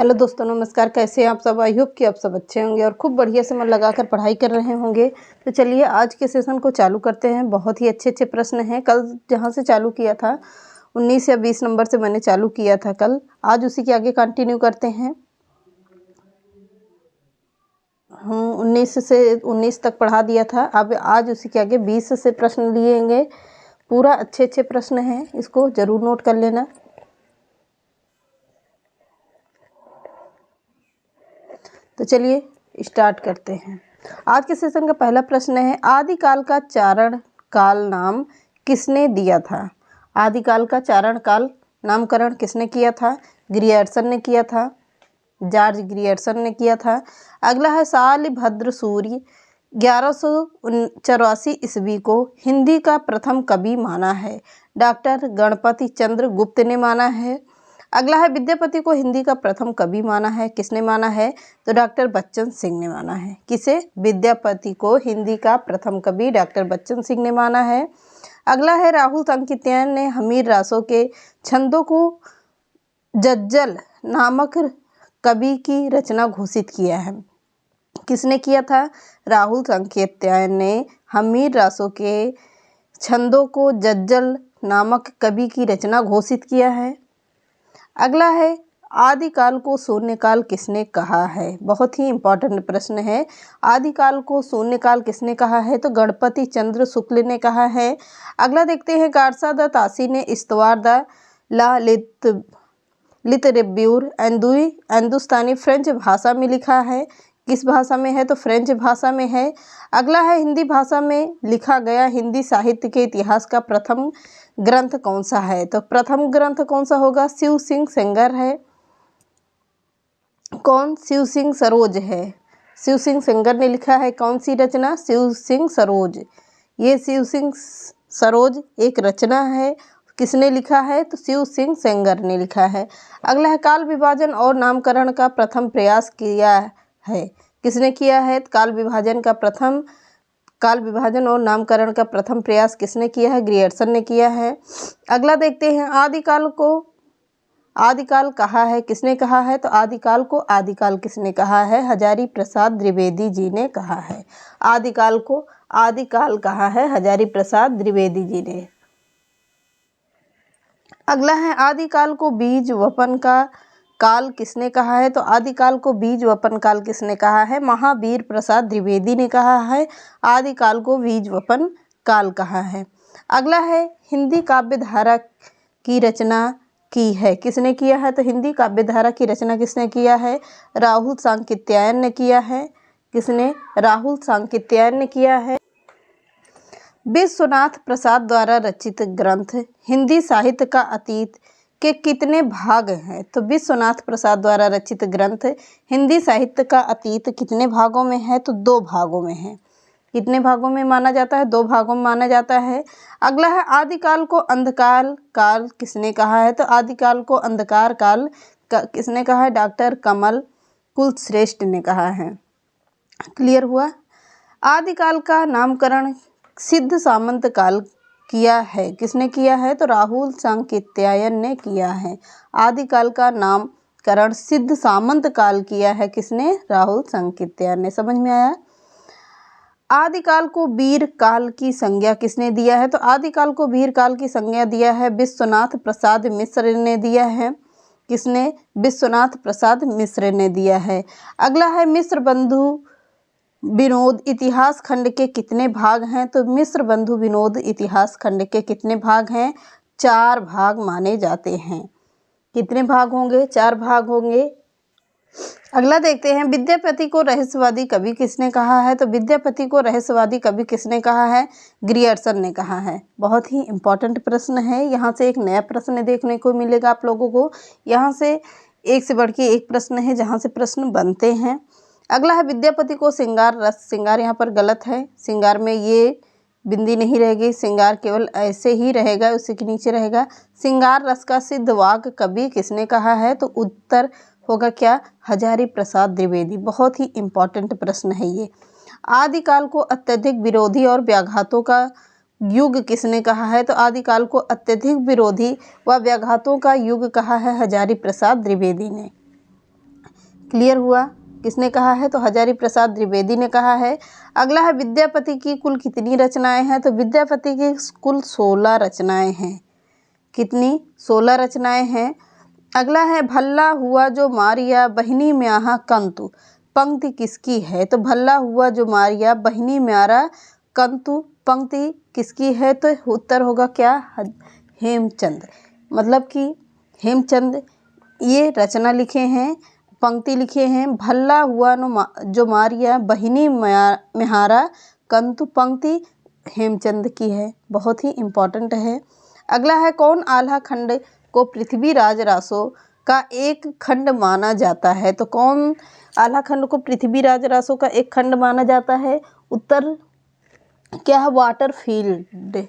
Hello दोस्तों, नमस्कार। कैसे हैं आप सब? आई होप कि आप सब अच्छे होंगे और खूब बढ़िया से मन लगाकर पढ़ाई कर रहे होंगे। तो चलिए आज के सेशन को चालू करते हैं। बहुत ही अच्छे अच्छे प्रश्न हैं। कल जहां से चालू किया था 19 या 20 नंबर से मैंने चालू किया था कल, आज उसी के आगे कंटिन्यू करते हैं। 19 तक पढ़ा दिया था। अब आज उसी के आगे 20 से प्रश्न लिएंगे। पूरा अच्छे अच्छे प्रश्न हैं, इसको ज़रूर नोट कर लेना। तो चलिए स्टार्ट करते हैं। आज के सेशन का पहला प्रश्न है, आदिकाल का चारण काल नाम किसने दिया था? आदिकाल का चारण काल नामकरण किसने किया था? ग्रियर्सन ने किया था, जॉर्ज ग्रियर्सन ने किया था। अगला है, साल भद्र सूर्य 1184 ईस्वी को हिंदी का प्रथम कवि माना है? डॉक्टर गणपति चंद्र गुप्त ने माना है। अगला है, विद्यापति को हिंदी का प्रथम कवि माना है? किसने माना है? तो डॉक्टर बच्चन सिंह ने माना है। किसे? विद्यापति को हिंदी का प्रथम कवि डॉक्टर बच्चन सिंह ने माना है। अगला है, राहुल सांकृत्यायन ने हमीर रासों के छंदों को जज्जल नामक कवि की रचना घोषित किया है? किसने किया था? राहुल सांकृत्यायन ने हमीर रासों के छंदों को जज्जल नामक कवि की रचना घोषित किया है। अगला है, आदिकाल को शून्यकाल किसने कहा है? बहुत ही इंपॉर्टेंट प्रश्न है। आदिकाल को शून्यकाल किसने कहा है? तो गणपति चंद्र शुक्ल ने कहा है। अगला देखते हैं, गारसा द तासी ने इस्तवार द ला लितरेब्यूर हिंदुस्तानी फ्रेंच भाषा में लिखा है। किस भाषा में है? तो फ्रेंच भाषा में है। अगला है, हिंदी भाषा में लिखा गया हिंदी साहित्य के इतिहास का प्रथम ग्रंथ कौन सा है? तो प्रथम ग्रंथ कौन सा होगा? शिव सिंह सेंगर है। कौन? शिव सिंह सरोज है। शिव सिंह सेंगर ने लिखा है कौन सी रचना? शिव सिंह सरोज। ये शिव सिंह सरोज एक रचना है। किसने लिखा है? तो शिव सिंह सेंगर ने लिखा है। अगला है, काल विभाजन और नामकरण का प्रथम प्रयास किया है? किसने किया है? काल विभाजन और नामकरण का प्रथम प्रयास किसने किया है? ग्रियर्सन ने किया है। अगला देखते हैं, आदिकाल कहा है? किसने कहा है? तो आदिकाल को आदिकाल किसने कहा है? हजारी प्रसाद द्विवेदी जी ने कहा है। आदिकाल को आदिकाल कहा है हजारी प्रसाद द्विवेदी जी ने। अगला है, आदिकाल को बीज वपन का काल किसने कहा है? तो आदिकाल को बीज वपन काल किसने कहा है? महावीर प्रसाद द्विवेदी ने कहा है। आदिकाल को बीज वपन काल कहा है। अगला है, हिंदी काव्य धारा की रचना की है? किसने किया है? तो हिंदी काव्य धारा की रचना किसने किया है? राहुल सांकृत्यायन ने किया है। किसने? राहुल सांकृत्यायन ने किया है। विश्वनाथ प्रसाद द्वारा रचित ग्रंथ हिंदी साहित्य का अतीत के कितने भाग हैं? तो विश्वनाथ प्रसाद द्वारा रचित ग्रंथ हिंदी साहित्य का अतीत कितने भागों में है? तो 2 भागों में है। कितने भागों में माना जाता है? 2 भागों में माना जाता है। अगला है, आदिकाल को अंधकार काल किसने कहा है? तो आदिकाल को अंधकार काल किसने कहा है? डॉक्टर कमल कुलश्रेष्ठ ने कहा है। क्लियर हुआ? आदिकाल का नामकरण सिद्ध सामंत काल किया है? किसने किया है? तो राहुल सांकृत्यायन ने किया है। आदिकाल का नामकरण सिद्ध सामंत काल किया है किसने? राहुल सांकृत्यायन ने। समझ में आया? आदिकाल को वीर काल की संज्ञा किसने दिया है? तो आदिकाल को वीर काल की संज्ञा दिया है विश्वनाथ प्रसाद मिश्र ने दिया है। किसने? विश्वनाथ प्रसाद मिश्र ने दिया है। अगला है, मिश्र बंधु विनोद इतिहास खंड के कितने भाग हैं? तो मिश्र बंधु विनोद इतिहास खंड के कितने भाग हैं? 4 भाग माने जाते हैं। कितने भाग होंगे? 4 भाग होंगे। अगला देखते हैं, विद्यापति को रहस्यवादी कवि किसने कहा है? तो विद्यापति को रहस्यवादी कवि किसने कहा है? ग्रियर्सन ने कहा है। बहुत ही इंपॉर्टेंट प्रश्न है। यहाँ से एक नया प्रश्न देखने को मिलेगा आप लोगों को। यहाँ से एक से बढ़ के एक प्रश्न है जहाँ से प्रश्न बनते हैं। अगला है, विद्यापति को श्रृंगार रस, श्रृंगार यहाँ पर गलत है। श्रृंगार में ये बिंदी नहीं रहेगी, श्रृंगार केवल ऐसे ही रहेगा, उसी के नीचे रहेगा। श्रृंगार रस का सिद्ध वाक्य कवि किसने कहा है? तो उत्तर होगा क्या? हजारी प्रसाद द्विवेदी। बहुत ही इंपॉर्टेंट प्रश्न है ये। आदिकाल को अत्यधिक विरोधी और व्याघातों का युग किसने कहा है? तो आदिकाल को अत्यधिक विरोधी व व्याघातों का युग कहा है हजारी प्रसाद द्विवेदी ने। क्लियर हुआ? किसने कहा है? तो हजारी प्रसाद द्विवेदी ने कहा है। अगला है विद्यापति की कुल कितनी रचनाएं हैं? तो विद्यापति की कुल 16 रचनाएं हैं। कितनी? 16 रचनाएं हैं। अगला है भल्ला हुआ जो मारिया बहिनी म्याहा कंतु, पंक्ति किसकी है? तो भल्ला हुआ जो मारिया बहिनी म्यारा कंतु पंक्ति किसकी है? तो उत्तर होगा क्या? हेमचंद। मतलब कि हेमचंद ये रचना लिखे हैं, पंक्ति लिखे हैं। भल्ला हुआ जो मारिया बहिनी म्यारा कंतु पंक्ति हेमचंद की है। बहुत ही इम्पोर्टेंट है। अगला है कौन आल्हा खंड को पृथ्वीराज रासो का एक खंड माना जाता है? तो कौन आल्हा खंड को पृथ्वीराज रासो का एक खंड माना जाता है? उत्तर क्या है? वाटरफील्ड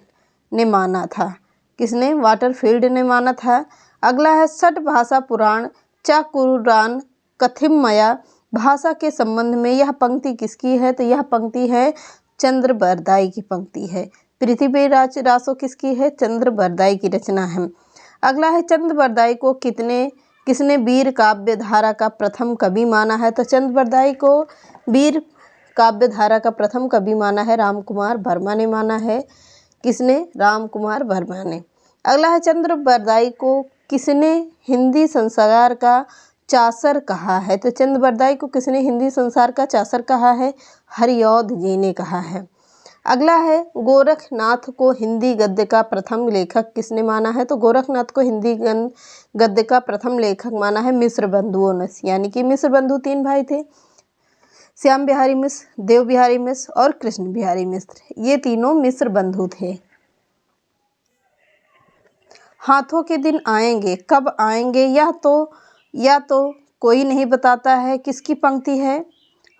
ने माना था। किसने? वाटरफील्ड ने माना था। अगला है सठ भाषा पुराण चाकुरान कथिमया भाषा के संबंध में यह पंक्ति किसकी है? तो यह पंक्ति है चंद्रबरदाई की पंक्ति है। पृथ्वीराज रासो किसकी है? चंद्रबरदाई की रचना है। अगला है चंद्रबरदाई को किसने वीर काव्य धारा का प्रथम कवि माना है? तो चंद्रबरदाई को वीर काव्य धारा का प्रथम कवि माना है रामकुमार वर्मा ने माना है। किसने? रामकुमार वर्मा ने। अगला है चंद्रबरदाई को किसने हिंदी संसार का चासर कहा है? तो चंद्रबरदाई को किसने हिंदी संसार का चासर कहा है? हरिऔध जी ने कहा है। अगला है गोरखनाथ को हिंदी गद्य का प्रथम लेखक किसने माना है? तो गोरखनाथ को हिंदी गद्य का प्रथम लेखक माना है मिश्र बंधुओं ने। यानी कि मिश्र बंधु 3 भाई थे, श्याम बिहारी मिश्र, देव बिहारी मिश्र और कृष्ण बिहारी मिश्र। ये तीनों मिश्र बंधु थे। हाथों के दिन आएंगे, कब आएंगे? या तो कोई नहीं बताता है। किसकी पंक्ति है?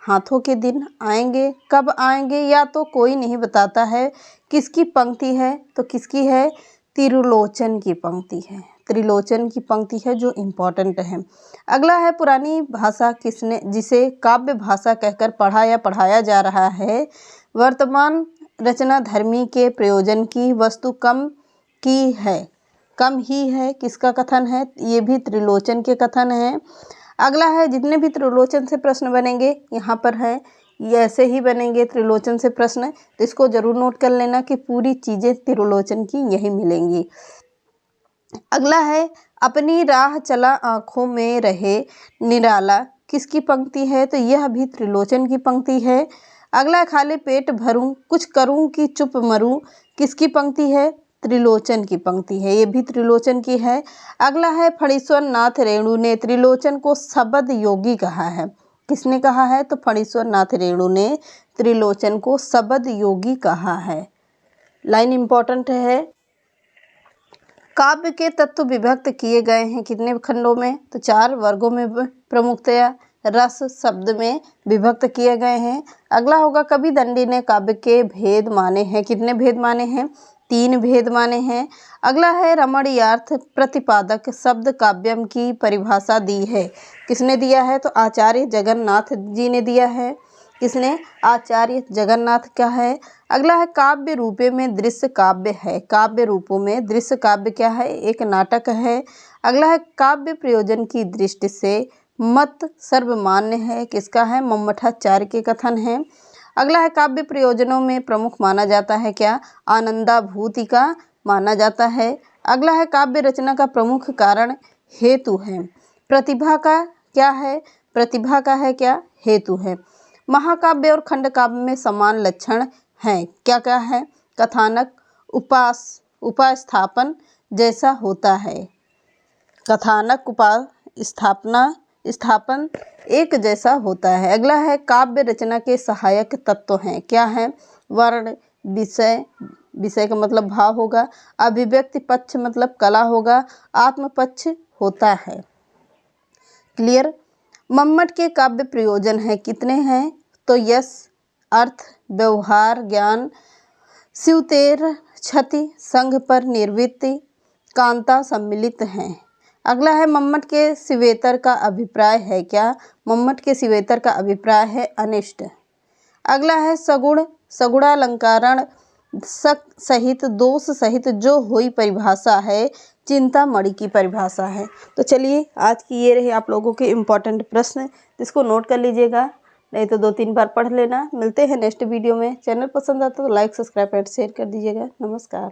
हाथों के दिन आएंगे, कब आएंगे? या तो कोई नहीं बताता है। किसकी पंक्ति है? तो किसकी है? त्रिलोचन की पंक्ति है। त्रिलोचन की पंक्ति है जो इम्पोर्टेंट है। अगला है पुरानी भाषा किसने जिसे काव्य भाषा कहकर पढ़ा या पढ़ाया जा रहा है। वर्तमान रचना धर्मी के प्रयोजन की वस्तु कम ही है। किसका कथन है? ये भी त्रिलोचन के कथन है। अगला है जितने भी त्रिलोचन से प्रश्न बनेंगे यहाँ पर है, ये ऐसे ही बनेंगे त्रिलोचन से प्रश्न, तो इसको जरूर नोट कर लेना कि पूरी चीज़ें त्रिलोचन की यही मिलेंगी। अगला है अपनी राह चला आँखों में रहे निराला, किसकी पंक्ति है? तो यह भी त्रिलोचन की पंक्ति है। अगला है खाली पेट भरूं कुछ करूं कि चुप मरूं, किसकी पंक्ति है? त्रिलोचन की पंक्ति है। ये भी त्रिलोचन की है। अगला है फणीश्वर नाथ रेणु ने त्रिलोचन को शब्द योगी कहा है। किसने कहा है? तो फणीश्वर नाथ रेणु ने त्रिलोचन को शब्द योगी कहा है। लाइन इंपॉर्टेंट है। काव्य के तत्व विभक्त किए गए हैं कितने खंडों में? तो 4 वर्गों में प्रमुखतया रस शब्द में विभक्त किए गए हैं। अगला होगा कवि दंडी ने काव्य के भेद माने हैं। कितने भेद माने हैं? 3 भेद माने हैं। अगला है रमणीयार्थ प्रतिपादक शब्द काव्यम की परिभाषा दी है। किसने दिया है? तो आचार्य जगन्नाथ जी ने दिया है। किसने? आचार्य जगन्नाथ का है। अगला है काव्य रूपे में दृश्य काव्य है। काव्य रूपों में दृश्य काव्य क्या है? एक नाटक है। अगला है काव्य प्रयोजन की दृष्टि से मत सर्वमान्य है। किसका है? मम्मठाचार्य के कथन है। अगला है काव्य प्रयोजनों में प्रमुख माना जाता है क्या? आनंदाभूति का माना जाता है। अगला है काव्य रचना का प्रमुख कारण हेतु है। प्रतिभा का क्या है? प्रतिभा का है क्या? हेतु है। महाकाव्य और खंड काव्य में समान लक्षण हैं। क्या क्या है? कथानक उपस्थापन जैसा होता है। कथानक स्थापन एक जैसा होता है। अगला है काव्य रचना के सहायक तत्व हैं। क्या है? वर्ण, विषय का मतलब भाव होगा, अभिव्यक्ति पक्ष मतलब कला होगा, आत्म पक्ष होता है। क्लियर? मम्मट के काव्य प्रयोजन हैं कितने हैं? तो यश, अर्थ, व्यवहार, ज्ञान, शिवतेर, क्षति, संघ पर निर्वृत्ति, कांता सम्मिलित हैं। अगला है मम्मट के शिवेतर का अभिप्राय है क्या? मम्मट के शिवेतर का अभिप्राय है अनिष्ट। अगला है सगुणालंकारण शक सहित दोष सहित जो हुई परिभाषा है चिंतामणि की परिभाषा है। तो चलिए आज की ये रहे आप लोगों के इम्पोर्टेंट प्रश्न, इसको नोट कर लीजिएगा, नहीं तो 2-3 बार पढ़ लेना। मिलते हैं नेक्स्ट वीडियो में। चैनल पसंद आता तो लाइक सब्सक्राइब एंड शेयर कर दीजिएगा। नमस्कार।